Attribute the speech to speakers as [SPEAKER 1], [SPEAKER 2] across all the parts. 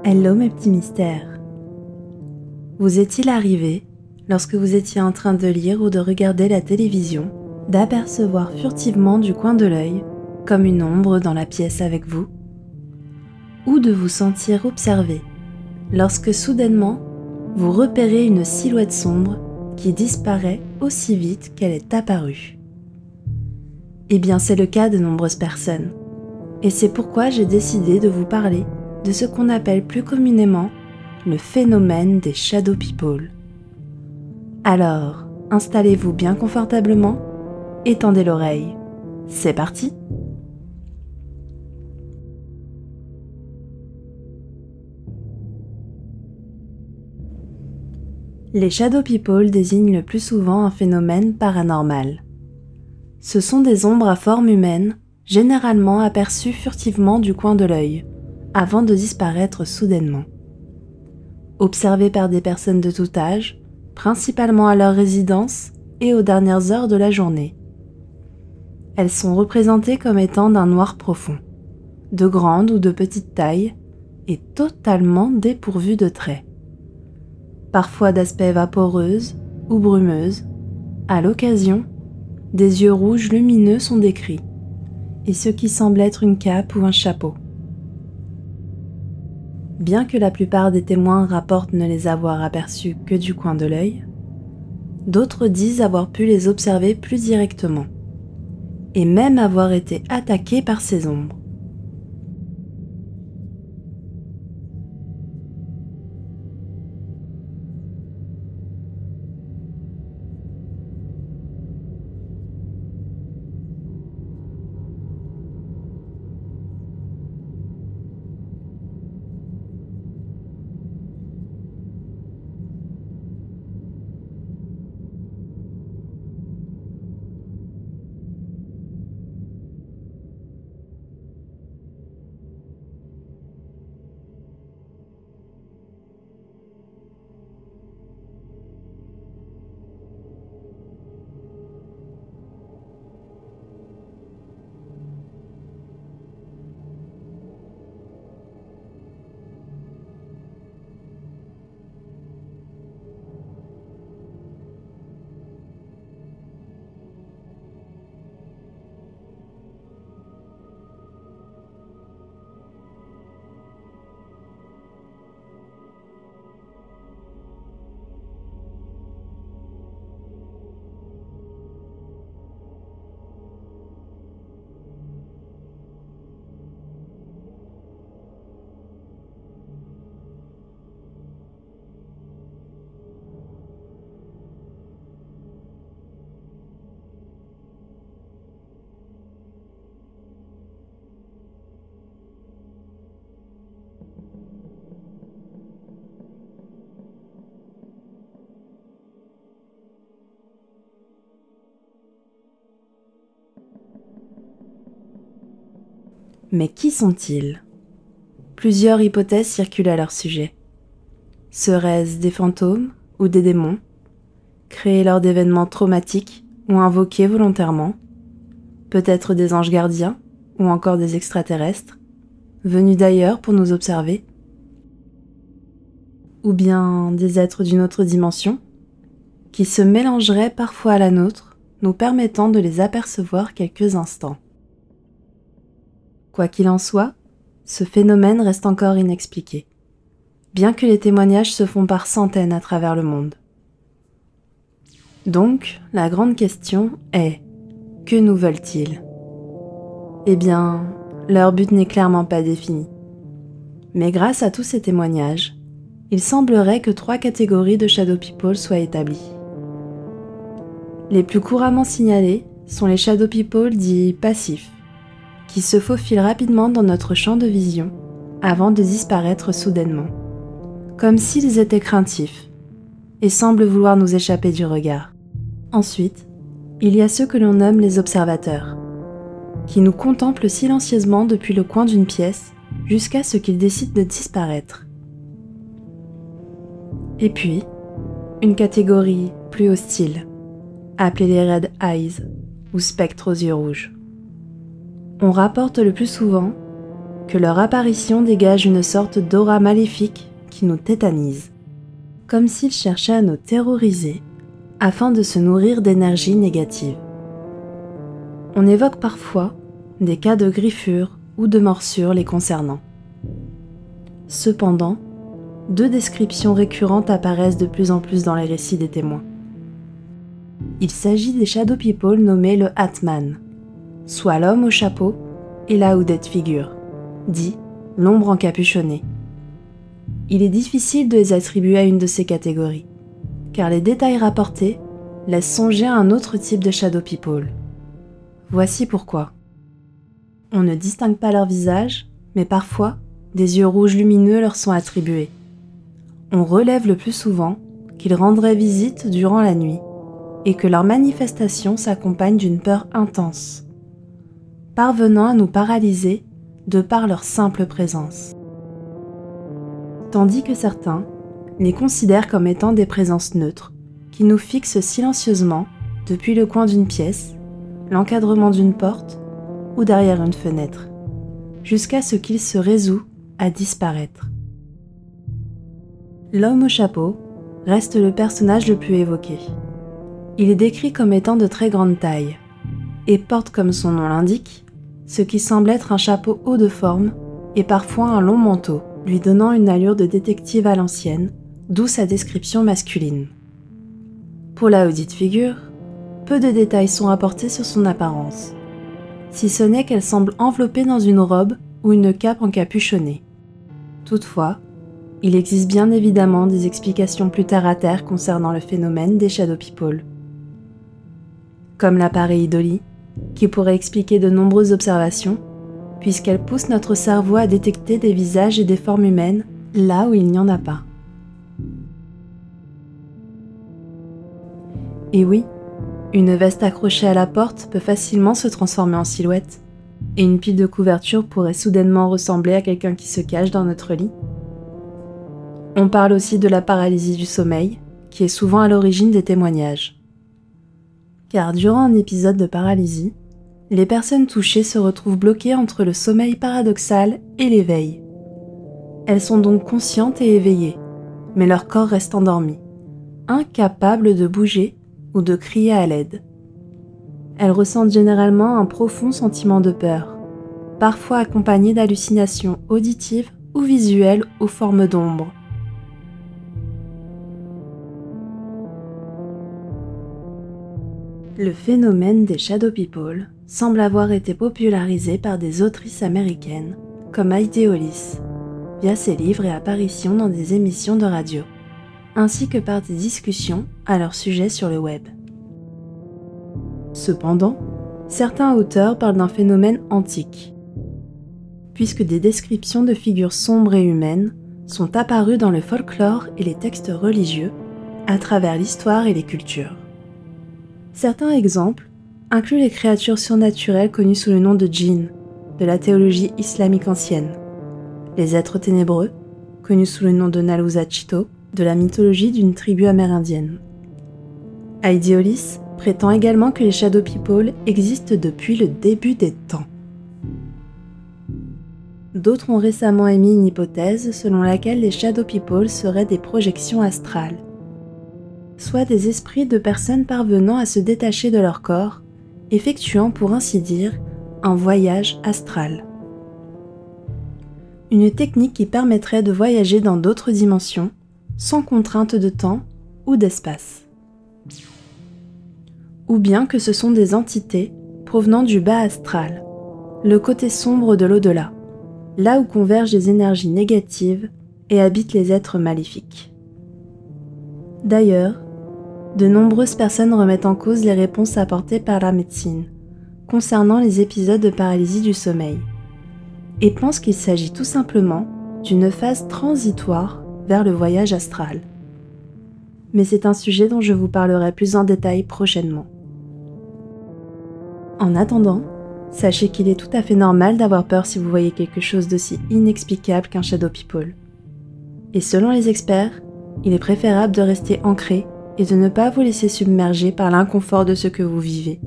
[SPEAKER 1] Hello mes petits mystères. Vous est-il arrivé, lorsque vous étiez en train de lire ou de regarder la télévision, d'apercevoir furtivement du coin de l'œil, comme une ombre dans la pièce avec vous, ou de vous sentir observé, lorsque soudainement vous repérez une silhouette sombre qui disparaît aussi vite qu'elle est apparue? Eh bien c'est le cas de nombreuses personnes, et c'est pourquoi j'ai décidé de vous parler de ce qu'on appelle plus communément le phénomène des shadow people. Alors, installez-vous bien confortablement et tendez l'oreille. C'est parti! Les shadow people désignent le plus souvent un phénomène paranormal. Ce sont des ombres à forme humaine, généralement aperçues furtivement du coin de l'œil, avant de disparaître soudainement. Observées par des personnes de tout âge, principalement à leur résidence et aux dernières heures de la journée. Elles sont représentées comme étant d'un noir profond, de grande ou de petite taille, et totalement dépourvues de traits. Parfois d'aspect vaporeuse ou brumeuse, à l'occasion, des yeux rouges lumineux sont décrits, et ce qui semble être une cape ou un chapeau. Bien que la plupart des témoins rapportent ne les avoir aperçus que du coin de l'œil, d'autres disent avoir pu les observer plus directement, et même avoir été attaqués par ces ombres. Mais qui sont-ils? Plusieurs hypothèses circulent à leur sujet. Seraient-ce des fantômes ou des démons, créés lors d'événements traumatiques ou invoqués volontairement? Peut-être des anges gardiens ou encore des extraterrestres, venus d'ailleurs pour nous observer? Ou bien des êtres d'une autre dimension, qui se mélangeraient parfois à la nôtre, nous permettant de les apercevoir quelques instants? Quoi qu'il en soit, ce phénomène reste encore inexpliqué, bien que les témoignages se font par centaines à travers le monde. Donc, la grande question est, que nous veulent-ils? Eh bien, leur but n'est clairement pas défini. Mais grâce à tous ces témoignages, il semblerait que 3 catégories de shadow people soient établies. Les plus couramment signalés sont les shadow people dits passifs, qui se faufilent rapidement dans notre champ de vision avant de disparaître soudainement, comme s'ils étaient craintifs et semblent vouloir nous échapper du regard. Ensuite, il y a ceux que l'on nomme les observateurs, qui nous contemplent silencieusement depuis le coin d'une pièce jusqu'à ce qu'ils décident de disparaître. Et puis, une catégorie plus hostile, appelée les Red Eyes ou spectres aux yeux rouges. On rapporte le plus souvent que leur apparition dégage une sorte d'aura maléfique qui nous tétanise, comme s'ils cherchaient à nous terroriser afin de se nourrir d'énergie négative. On évoque parfois des cas de griffures ou de morsures les concernant. Cependant, 2 descriptions récurrentes apparaissent de plus en plus dans les récits des témoins. Il s'agit des Shadow People nommés le Atman, soit l'homme au chapeau et la hooded figure, dit l'ombre encapuchonnée. Il est difficile de les attribuer à une de ces catégories, car les détails rapportés laissent songer à un autre type de Shadow People. Voici pourquoi. On ne distingue pas leur visage, mais parfois, des yeux rouges lumineux leur sont attribués. On relève le plus souvent qu'ils rendraient visite durant la nuit et que leur manifestation s'accompagne d'une peur intense, parvenant à nous paralyser de par leur simple présence. Tandis que certains les considèrent comme étant des présences neutres qui nous fixent silencieusement depuis le coin d'une pièce, l'encadrement d'une porte ou derrière une fenêtre, jusqu'à ce qu'il se résout à disparaître. L'homme au chapeau reste le personnage le plus évoqué. Il est décrit comme étant de très grande taille et porte, comme son nom l'indique, ce qui semble être un chapeau haut de forme et parfois un long manteau, lui donnant une allure de détective à l'ancienne, d'où sa description masculine. Pour la hooded figure, peu de détails sont apportés sur son apparence, si ce n'est qu'elle semble enveloppée dans une robe ou une cape encapuchonnée. Toutefois, il existe bien évidemment des explications plus terre-à-terre concernant le phénomène des Shadow People, comme la pareidolie, qui pourrait expliquer de nombreuses observations, puisqu'elle pousse notre cerveau à détecter des visages et des formes humaines là où il n'y en a pas. Et oui, une veste accrochée à la porte peut facilement se transformer en silhouette, et une pile de couverture pourrait soudainement ressembler à quelqu'un qui se cache dans notre lit. On parle aussi de la paralysie du sommeil, qui est souvent à l'origine des témoignages. Car durant un épisode de paralysie, les personnes touchées se retrouvent bloquées entre le sommeil paradoxal et l'éveil. Elles sont donc conscientes et éveillées, mais leur corps reste endormi, incapable de bouger ou de crier à l'aide. Elles ressentent généralement un profond sentiment de peur, parfois accompagné d'hallucinations auditives ou visuelles aux formes d'ombre. Le phénomène des Shadow People semble avoir été popularisé par des autrices américaines comme Heidi Hollis, via ses livres et apparitions dans des émissions de radio, ainsi que par des discussions à leur sujet sur le web. Cependant, certains auteurs parlent d'un phénomène antique, puisque des descriptions de figures sombres et humaines sont apparues dans le folklore et les textes religieux à travers l'histoire et les cultures. Certains exemples incluent les créatures surnaturelles connues sous le nom de djinns, de la théologie islamique ancienne, les êtres ténébreux, connus sous le nom de Naluzachito, de la mythologie d'une tribu amérindienne. Heidi Hollis prétend également que les Shadow People existent depuis le début des temps. D'autres ont récemment émis une hypothèse selon laquelle les Shadow People seraient des projections astrales, soit des esprits de personnes parvenant à se détacher de leur corps, effectuant pour ainsi dire un voyage astral. Une technique qui permettrait de voyager dans d'autres dimensions, sans contrainte de temps ou d'espace. Ou bien que ce sont des entités provenant du bas astral, le côté sombre de l'au-delà, là où convergent les énergies négatives et habitent les êtres maléfiques. D'ailleurs, de nombreuses personnes remettent en cause les réponses apportées par la médecine concernant les épisodes de paralysie du sommeil et pensent qu'il s'agit tout simplement d'une phase transitoire vers le voyage astral. Mais c'est un sujet dont je vous parlerai plus en détail prochainement. En attendant, sachez qu'il est tout à fait normal d'avoir peur si vous voyez quelque chose d'aussi inexplicable qu'un Shadow People. Et selon les experts, il est préférable de rester ancré et de ne pas vous laisser submerger par l'inconfort de ce que vous vivez.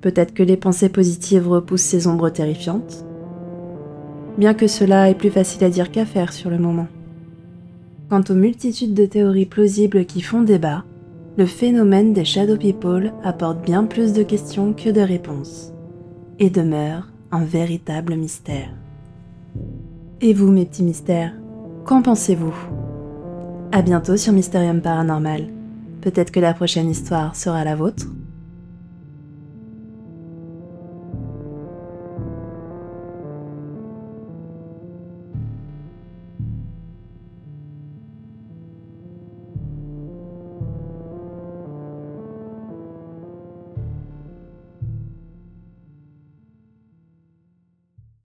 [SPEAKER 1] Peut-être que les pensées positives repoussent ces ombres terrifiantes. bien que cela est plus facile à dire qu'à faire sur le moment. Quant aux multitudes de théories plausibles qui font débat, le phénomène des Shadow People apporte bien plus de questions que de réponses, et demeure un véritable mystère. Et vous, mes petits mystères, qu'en pensez-vous? À bientôt sur Mysterium Paranormal. Peut-être que la prochaine histoire sera la vôtre.